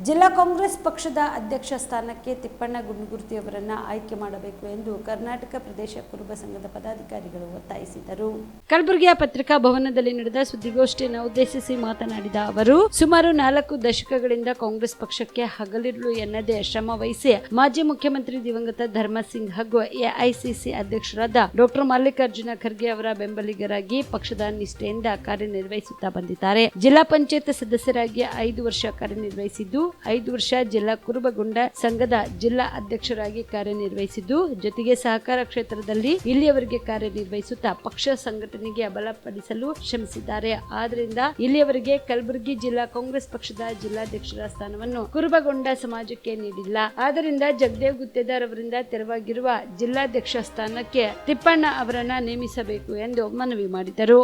ಜಿಲ್ಲಾ ಕಾಂಗ್ರೆಸ್ ಪಕ್ಷದ ಅಧ್ಯಕ್ಷ ಸ್ಥಾನಕ್ಕೆ ತಿಪ್ಪಣ್ಣ ಗುಂಡಗುರ್ತಿ ಅವರನ್ನು ಆಯ್ಕೆ ಮಾಡಬೇಕು ಎಂದು ಕರ್ನಾಟಕ ಪ್ರದೇಶ ಕುರುಬ ಸಂಘದ ಪದಾಧಿಕಾರಿಗಳು ಒತ್ತಾಯಿಸಿದರು. ಕಲಬುರಗಿಯ ಪತ್ರಿಕಾ ಭವನದಲ್ಲಿ ನಡೆದ ಸುದ್ದಿಗೋಷ್ಠಿಯನ್ನು ಉದ್ದೇಶಿಸಿ ಮಾತನಾಡಿದ ಅವರು, ಸುಮಾರು 4 ದಶಕಗಳಿಂದ ಕಾಂಗ್ರೆಸ್ ಪಕ್ಷಕ್ಕೆ ಹಗಲಿರುಳು ಎನ್ನದೇ ಶ್ರಮ ವಹಿಸಿ ಮಾಜಿ ಮುಖ್ಯಮಂತ್ರಿ ದಿವಂಗತ ಧರ್ಮಸಿಂಗ್ ಹಾಗೂ ಎಐಸಿಸಿ ಅಧ್ಯಕ್ಷರಾದ ಡಾ ಮಲ್ಲಿಕಾರ್ಜುನ ಖರ್ಗೆ ಅವರ ಬೆಂಬಲಿಗರಾಗಿ ಪಕ್ಷದ ನಿಷ್ಠೆಯಿಂದ ಕಾರ್ಯನಿರ್ವಹಿಸುತ್ತಾ ಬಂದಿದ್ದಾರೆ. ಜಿಲ್ಲಾ ಪಂಚಾಯತ್ ಸದಸ್ಯರಾಗಿ 5 ವರ್ಷ ಕಾರ್ಯನಿರ್ವಹಿಸಿದ್ದು, 5 ವರ್ಷ ಜಿಲ್ಲಾ ಕುರುಬಗೊಂಡ ಸಂಘದ ಜಿಲ್ಲಾ ಅಧ್ಯಕ್ಷರಾಗಿ ಕಾರ್ಯನಿರ್ವಹಿಸಿದ್ದು, ಜೊತೆಗೆ ಸಹಕಾರ ಕ್ಷೇತ್ರದಲ್ಲಿ ಇಲ್ಲಿಯವರೆಗೆ ಕಾರ್ಯನಿರ್ವಹಿಸುತ್ತಾ ಪಕ್ಷ ಸಂಘಟನೆಗೆ ಬಲಪಡಿಸಲು ಶ್ರಮಿಸಿದ್ದಾರೆ. ಆದ್ದರಿಂದ ಇಲ್ಲಿಯವರೆಗೆ ಕಲಬುರಗಿ ಜಿಲ್ಲಾ ಕಾಂಗ್ರೆಸ್ ಪಕ್ಷದ ಜಿಲ್ಲಾಧ್ಯಕ್ಷರ ಸ್ಥಾನವನ್ನು ಕುರುಬಗೊಂಡ ಸಮಾಜಕ್ಕೆ ನೀಡಿಲ್ಲ. ಆದ್ದರಿಂದ ಜಗದೇವ್ ಗುತ್ತೇದಾರ್ ಅವರಿಂದ ತೆರವಾಗಿರುವ ಜಿಲ್ಲಾಧ್ಯಕ್ಷ ಸ್ಥಾನಕ್ಕೆ ತಿಪ್ಪಣ್ಣ ಅವರನ್ನ ನೇಮಿಸಬೇಕು ಎಂದು ಮನವಿ ಮಾಡಿದರು.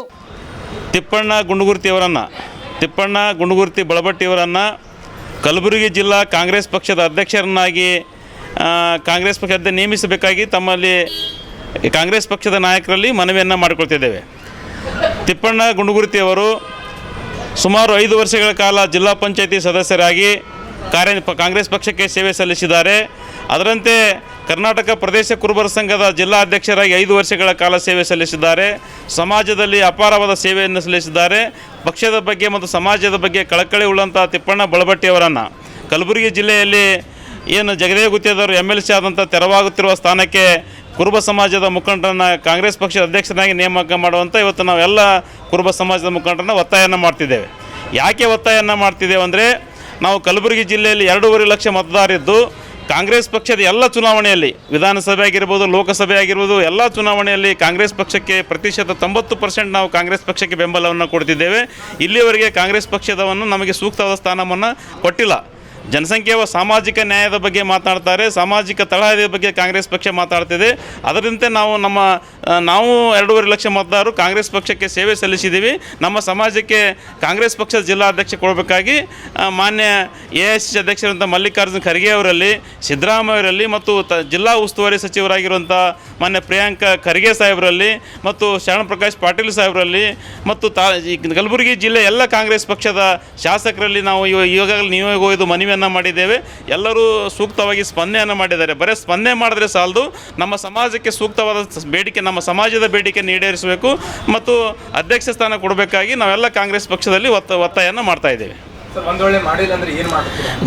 ತಿಪ್ಪಣ್ಣ ಗುಂಡಗುರ್ತಿ ಬಳಬಟ್ಟಿಯವರನ್ನು ಕಲಬುರಗಿ ಜಿಲ್ಲಾ ಕಾಂಗ್ರೆಸ್ ಪಕ್ಷದ ಅಧ್ಯಕ್ಷರನ್ನಾಗಿ ಕಾಂಗ್ರೆಸ್ ಪಕ್ಷದ ನೇಮಿಸಬೇಕಾಗಿ ತಮ್ಮಲ್ಲಿ ಕಾಂಗ್ರೆಸ್ ಪಕ್ಷದ ನಾಯಕರಲ್ಲಿ ಮನವಿಯನ್ನು ಮಾಡಿಕೊಳ್ತಿದ್ದೇವೆ. ತಿಪ್ಪಣ್ಣ ಗುಂಡಗುರ್ತಿಯವರು ಸುಮಾರು 5 ವರ್ಷಗಳ ಕಾಲ ಜಿಲ್ಲಾ ಪಂಚಾಯತಿ ಸದಸ್ಯರಾಗಿ ಕಾಂಗ್ರೆಸ್ ಪಕ್ಷಕ್ಕೆ ಸೇವೆ ಸಲ್ಲಿಸಿದ್ದಾರೆ. ಅದರಂತೆ ಕರ್ನಾಟಕ ಪ್ರದೇಶ ಕುರುಬರ ಸಂಘದ ಜಿಲ್ಲಾ ಅಧ್ಯಕ್ಷರಾಗಿ 5 ವರ್ಷಗಳ ಕಾಲ ಸೇವೆ ಸಲ್ಲಿಸಿದ್ದಾರೆ. ಸಮಾಜದಲ್ಲಿ ಅಪಾರವಾದ ಸೇವೆಯನ್ನು ಸಲ್ಲಿಸಿದ್ದಾರೆ. ಪಕ್ಷದ ಬಗ್ಗೆ ಮತ್ತು ಸಮಾಜದ ಬಗ್ಗೆ ಕಳಕಳಿ ಉಳ್ಳಂಥ ತಿಪ್ಪಣ್ಣ ಬಳಬಟ್ಟಿಯವರನ್ನು ಕಲಬುರಗಿ ಜಿಲ್ಲೆಯಲ್ಲಿ ಏನು ಜಗದೇವ್ ಗುತ್ತೇದಾರ್ MLC ಆದಂಥ ತೆರವಾಗುತ್ತಿರುವ ಸ್ಥಾನಕ್ಕೆ ಕುರುಬ ಸಮಾಜದ ಮುಖಂಡರನ್ನು ಕಾಂಗ್ರೆಸ್ ಪಕ್ಷದ ಅಧ್ಯಕ್ಷರಾಗಿ ನೇಮಕ ಮಾಡುವಂಥ ಇವತ್ತು ನಾವೆಲ್ಲ ಕುರುಬ ಸಮಾಜದ ಮುಖಂಡರನ್ನು ಒತ್ತಾಯವನ್ನು ಮಾಡ್ತಿದ್ದೇವೆ. ಯಾಕೆ ಒತ್ತಾಯವನ್ನು ಮಾಡ್ತಿದ್ದೇವೆ ಅಂದರೆ, ನಾವು ಕಲಬುರಗಿ ಜಿಲ್ಲೆಯಲ್ಲಿ 2.5 ಲಕ್ಷ ಮತದಾರರಿದ್ದು ಕಾಂಗ್ರೆಸ್ ಪಕ್ಷದ ಎಲ್ಲ ಚುನಾವಣೆಯಲ್ಲಿ, ವಿಧಾನಸಭೆ ಆಗಿರ್ಬೋದು, ಲೋಕಸಭೆ ಆಗಿರ್ಬೋದು, ಎಲ್ಲ ಚುನಾವಣೆಯಲ್ಲಿ ಕಾಂಗ್ರೆಸ್ ಪಕ್ಷಕ್ಕೆ ಪ್ರತಿಶತ 90% ನಾವು ಕಾಂಗ್ರೆಸ್ ಪಕ್ಷಕ್ಕೆ ಬೆಂಬಲವನ್ನು ಕೊಡ್ತಿದ್ದೇವೆ. ಇಲ್ಲಿಯವರೆಗೆ ಕಾಂಗ್ರೆಸ್ ಪಕ್ಷದವನ್ನು ನಮಗೆ ಸೂಕ್ತವಾದ ಸ್ಥಾನವನ್ನು ಕೊಟ್ಟಿಲ್ಲ. ಜನಸಂಖ್ಯೆಯ ಸಾಮಾಜಿಕ ನ್ಯಾಯದ ಬಗ್ಗೆ ಮಾತನಾಡ್ತಾರೆ, ಸಾಮಾಜಿಕ ತಳಹದಿಯ ಬಗ್ಗೆ ಕಾಂಗ್ರೆಸ್ ಪಕ್ಷ ಮಾತಾಡ್ತಿದೆ. ಅದರಂತೆ ನಾವು 2.5 ಲಕ್ಷ ಮತದಾರರು ಕಾಂಗ್ರೆಸ್ ಪಕ್ಷಕ್ಕೆ ಸೇವೆ ಸಲ್ಲಿಸಿದ್ದೀವಿ. ನಮ್ಮ ಸಮಾಜಕ್ಕೆ ಕಾಂಗ್ರೆಸ್ ಪಕ್ಷದ ಜಿಲ್ಲಾಧ್ಯಕ್ಷ ಕೊಡಬೇಕಾಗಿ ಮಾನ್ಯ ಎಐಸಿಸಿ ಅಧ್ಯಕ್ಷರಂಥ ಮಲ್ಲಿಕಾರ್ಜುನ ಖರ್ಗೆ ಅವರಲ್ಲಿ, ಸಿದ್ದರಾಮಯ್ಯ ಅವರಲ್ಲಿ ಮತ್ತು ಜಿಲ್ಲಾ ಉಸ್ತುವಾರಿ ಸಚಿವರಾಗಿರುವಂಥ ಮಾನ್ಯ ಪ್ರಿಯಾಂಕ ಖರ್ಗೆ ಸಾಹೇಬರಲ್ಲಿ ಮತ್ತು ಶರಣ ಪ್ರಕಾಶ್ ಪಾಟೀಲ್ ಸಾಹೇಬರಲ್ಲಿ ಮತ್ತು ಕಲಬುರಗಿ ಜಿಲ್ಲೆ ಎಲ್ಲ ಕಾಂಗ್ರೆಸ್ ಪಕ್ಷದ ಶಾಸಕರಲ್ಲಿ ನಾವು ಈಗಾಗಲೇ ನಿಯೋಗ ಒಯ್ದು ಮನವಿಯನ್ನು ಮಾಡಿದ್ದೇವೆ. ಎಲ್ಲರೂ ಸೂಕ್ತವಾಗಿ ಸ್ಪಂದನೆಯನ್ನು ಮಾಡಿದ್ದಾರೆ. ಬರೀ ಸ್ಪಂದನೆ ಮಾಡಿದ್ರೆ ಸಾಲದು, ನಮ್ಮ ಸಮಾಜಕ್ಕೆ ಸೂಕ್ತವಾದ ಬೇಡಿಕೆ, ನಮ್ಮ ಸಮಾಜದ ಬೇಡಿಕೆ ಈಡೇರಿಸಬೇಕು ಮತ್ತು ಅಧ್ಯಕ್ಷ ಸ್ಥಾನ ಕೊಡಬೇಕಾಗಿ ನಾವೆಲ್ಲ ಕಾಂಗ್ರೆಸ್ ಪಕ್ಷದಲ್ಲಿ ಒತ್ತಾಯವನ್ನು ಮಾಡ್ತಾ ಇದ್ದೇವೆ.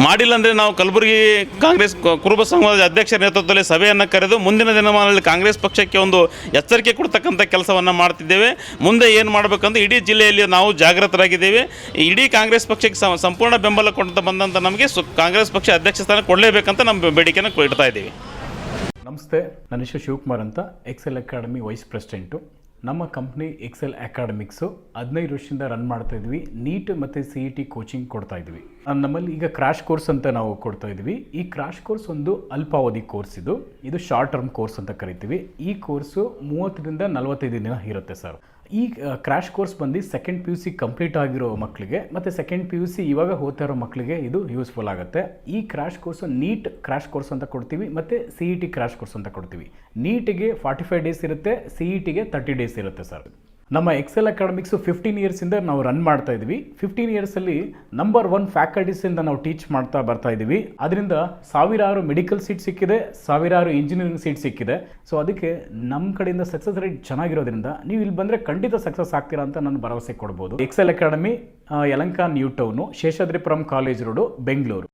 ಮಾಡಿಲ್ಲ ಅಂದರೆ ನಾವು ಕಲಬುರಗಿ ಕಾಂಗ್ರೆಸ್ ಕುರುಬ ಸಂಘದ ಅಧ್ಯಕ್ಷರ ನೇತೃತ್ವದಲ್ಲಿ ಸಭೆಯನ್ನು ಕರೆದು ಮುಂದಿನ ದಿನಮಾನಗಳಲ್ಲಿ ಕಾಂಗ್ರೆಸ್ ಪಕ್ಷಕ್ಕೆ ಒಂದು ಎಚ್ಚರಿಕೆ ಕೊಡ್ತಕ್ಕಂಥ ಕೆಲಸವನ್ನು ಮಾಡ್ತಿದ್ದೇವೆ. ಮುಂದೆ ಏನು ಮಾಡಬೇಕಂದ್ರೆ ಇಡೀ ಜಿಲ್ಲೆಯಲ್ಲಿ ನಾವು ಜಾಗೃತರಾಗಿದ್ದೇವೆ. ಇಡೀ ಕಾಂಗ್ರೆಸ್ ಪಕ್ಷಕ್ಕೆ ಸಂಪೂರ್ಣ ಬೆಂಬಲ ಕೊಡ್ತಾ ಬಂದಂಥ ನಮಗೆ ಕಾಂಗ್ರೆಸ್ ಪಕ್ಷ ಅಧ್ಯಕ್ಷ ಸ್ಥಾನ ಕೊಡಲೇಬೇಕಂತ ನಮ್ಮ ಬೇಡಿಕೆಯನ್ನು ಇಡ್ತಾ ಇದ್ದೀವಿ. ನಮಸ್ತೆ, ನನ್ನ ಹೆಸರು ಶಿವಕುಮಾರ್ ಅಂತ, ಎಕ್ಸೆಲ್ ಅಕಾಡೆಮಿ ವೈಸ್ ಪ್ರೆಸಿಡೆಂಟು. ನಮ್ಮ ಕಂಪ್ನಿ ಎಕ್ಸೆಲ್ ಅಕಾಡೆಮಿಕ್ಸು 15 ವರ್ಷದಿಂದ ರನ್ ಮಾಡ್ತಾ ಇದ್ವಿ. ನೀಟ್ ಮತ್ತು CET ಕೋಚಿಂಗ್ ಕೊಡ್ತಾ ಇದ್ವಿ. ನಮ್ಮಲ್ಲಿ ಈಗ ಕ್ರಾಶ್ ಕೋರ್ಸ್ ಅಂತ ನಾವು ಕೊಡ್ತಾ ಇದ್ವಿ. ಈ ಕ್ರಾಶ್ ಕೋರ್ಸ್ ಒಂದು ಅಲ್ಪಾವಧಿ ಕೋರ್ಸ್. ಇದು ಶಾರ್ಟ್ ಟರ್ಮ್ ಕೋರ್ಸ್ ಅಂತ ಕರಿತೀವಿ. ಈ ಕೋರ್ಸು 30ರಿಂದ 45 ದಿನ ಇರುತ್ತೆ ಸರ್. ಈ ಕ್ರಾಶ್ ಕೋರ್ಸ್ ಬಂದು ಸೆಕೆಂಡ್ PUC ಕಂಪ್ಲೀಟ್ ಆಗಿರೋ ಮಕ್ಕಳಿಗೆ ಮತ್ತು ಸೆಕೆಂಡ್ PUC ಇವಾಗ ಓದ್ತಾ ಇರೋ ಮಕ್ಕಳಿಗೆ ಇದು ಯೂಸ್ಫುಲ್ ಆಗುತ್ತೆ. ಈ crash course NEET crash course ಅಂತ ಕೊಡ್ತೀವಿ ಮತ್ತು CET ಕ್ರಾಶ್ ಕೋರ್ಸ್ ಅಂತ ಕೊಡ್ತೀವಿ. ನೀಟಿಗೆ 45 ಡೇಸ್ ಇರುತ್ತೆ, CETಗೆ 30 ಡೇಸ್ ಇರುತ್ತೆ ಸರ್. ನಮ್ಮ ಎಕ್ಸೆಲ್ ಅಕಾಡೆಮಿಕ್ಸು 15 ಇಯರ್ಸಿಂದ ನಾವು ರನ್ ಮಾಡ್ತಾ ಇದ್ವಿ. 15 ಇಯರ್ಸಲ್ಲಿ ನಂಬರ್ 1 ಫ್ಯಾಕಲ್ಟೀಸಿಂದ ನಾವು ಟೀಚ್ ಮಾಡ್ತಾ ಬರ್ತಾ ಇದ್ದೀವಿ. ಅದರಿಂದ ಸಾವಿರಾರು ಮೆಡಿಕಲ್ ಸೀಟ್ ಸಿಕ್ಕಿದೆ, ಸಾವಿರಾರು ಇಂಜಿನಿಯರಿಂಗ್ ಸೀಟ್ ಸಿಕ್ಕಿದೆ. ಸೊ ಅದಕ್ಕೆ ನಮ್ಮ ಕಡೆಯಿಂದ ಸಕ್ಸಸ್ ರೇಟ್ ಚೆನ್ನಾಗಿರೋದ್ರಿಂದ ನೀವು ಇಲ್ಲಿ ಬಂದರೆ ಖಂಡಿತ ಸಕ್ಸಸ್ ಆಗ್ತೀರಾ ಅಂತ ನಾನು ಭರವಸೆ ಕೊಡ್ಬೋದು. Excel academy Yelahanka new town, Seshadripuram college road, Bengaluru.